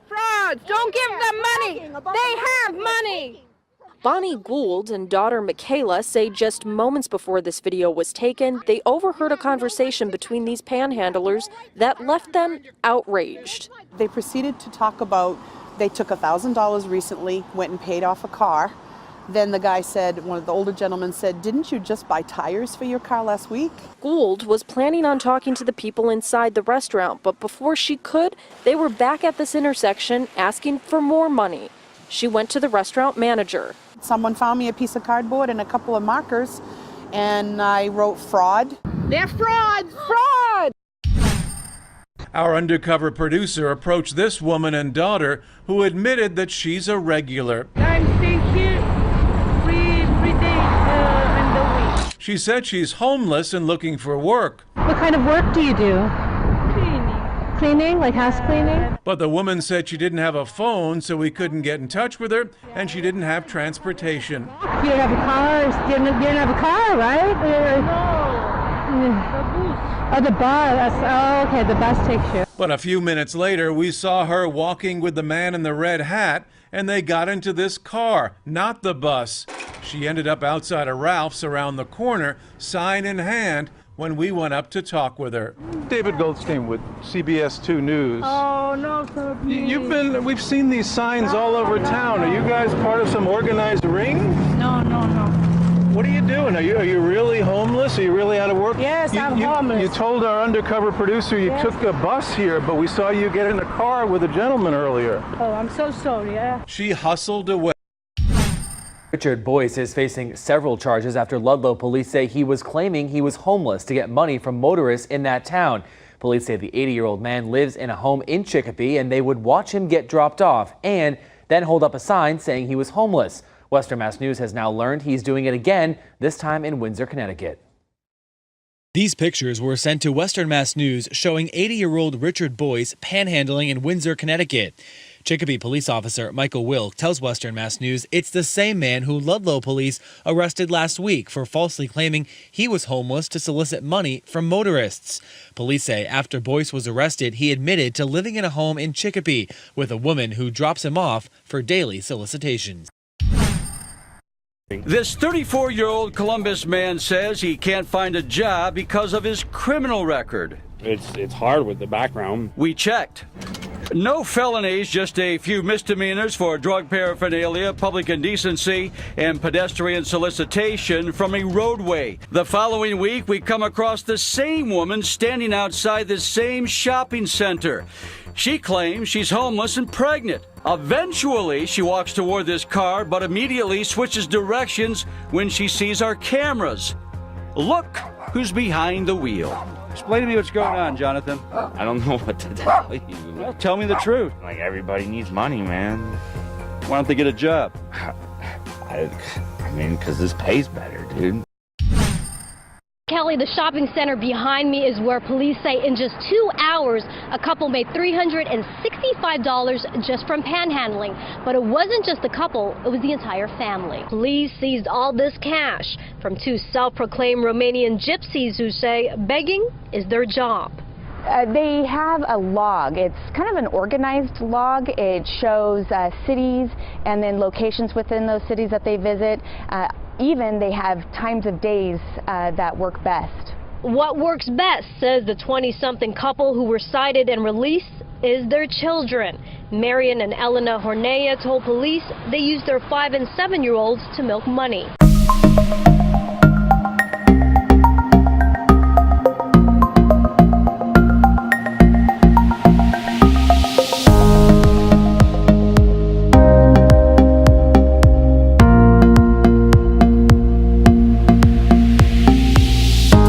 Frauds! Don't give them money! They have money! Bonnie Gould and daughter Michaela say just moments before this video was taken, they overheard a conversation between these panhandlers that left them outraged. They proceeded to talk about they took $1,000 recently, went and paid off a car. Then the guy said, one of the older gentlemen said, "Didn't you just buy tires for your car last week?" Gould was planning on talking to the people inside the restaurant, but before she could, they were back at this intersection asking for more money. She went to the restaurant manager. Someone found me a piece of cardboard and a couple of markers, and I wrote fraud. They're frauds! Fraud! Our undercover producer approached this woman and daughter who admitted that she's a regular. I'm staying here three days in the week. She said she's homeless and looking for work. What kind of work do you do? Cleaning, like house cleaning? But the woman said she didn't have a phone, so we couldn't get in touch with her, and she didn't have transportation. You don't have a car? You don't have a car, right? No, the bus. Oh, the bus. Oh, okay, the bus takes you. But a few minutes later, we saw her walking with the man in the red hat, and they got into this car, not the bus. She ended up outside of Ralph's around the corner, sign in hand, when we went up to talk with her. David Goldstein with CBS 2 News. Oh, no, sir, please. We've seen these signs all over town. Are you guys part of some organized ring? No. What are you doing? Are you really homeless? Are you really out of work? Yes, I'm homeless. You told our undercover producer you took a bus here, but we saw you get in a car with a gentleman earlier. Oh, I'm so sorry, yeah. She hustled away. Richard Boyce is facing several charges after Ludlow police say he was claiming he was homeless to get money from motorists in that town. Police say the 80-year-old man lives in a home in Chicopee, and they would watch him get dropped off and then hold up a sign saying he was homeless. Western Mass News has now learned he's doing it again, this time in Windsor, Connecticut. These pictures were sent to Western Mass News showing 80-year-old Richard Boyce panhandling in Windsor, Connecticut. Chicopee police officer Michael Wilk tells Western Mass News it's the same man who Ludlow police arrested last week for falsely claiming he was homeless to solicit money from motorists. Police say after Boyce was arrested, he admitted to living in a home in Chicopee with a woman who drops him off for daily solicitations. This 34-year-old Columbus man says he can't find a job because of his criminal record. It's hard with the background. We checked. No felonies, just a few misdemeanors for drug paraphernalia, public indecency, and pedestrian solicitation from a roadway. The following week, we come across the same woman standing outside the same shopping center. She claims she's homeless and pregnant. Eventually, she walks toward this car, but immediately switches directions when she sees our cameras. Look who's behind the wheel. Explain to me what's going on, Jonathan. I don't know what to tell you. Well, tell me the truth. Like, everybody needs money, man. Why don't they get a job? I mean, because this pays better, dude. Kelly, the shopping center behind me is where police say in just 2 hours, a couple made $365 just from panhandling. But it wasn't just the couple, it was the entire family. Police seized all this cash from two self-proclaimed Romanian gypsies who say begging is their job. They have a log. It's kind of an organized log. It shows cities and then locations within those cities that they visit. Even they have times of days that work best. What works best, says the 20-something couple who were cited and released, is their children. Marion and Elena Hornea told police they used their 5- and 7-year-olds to milk money.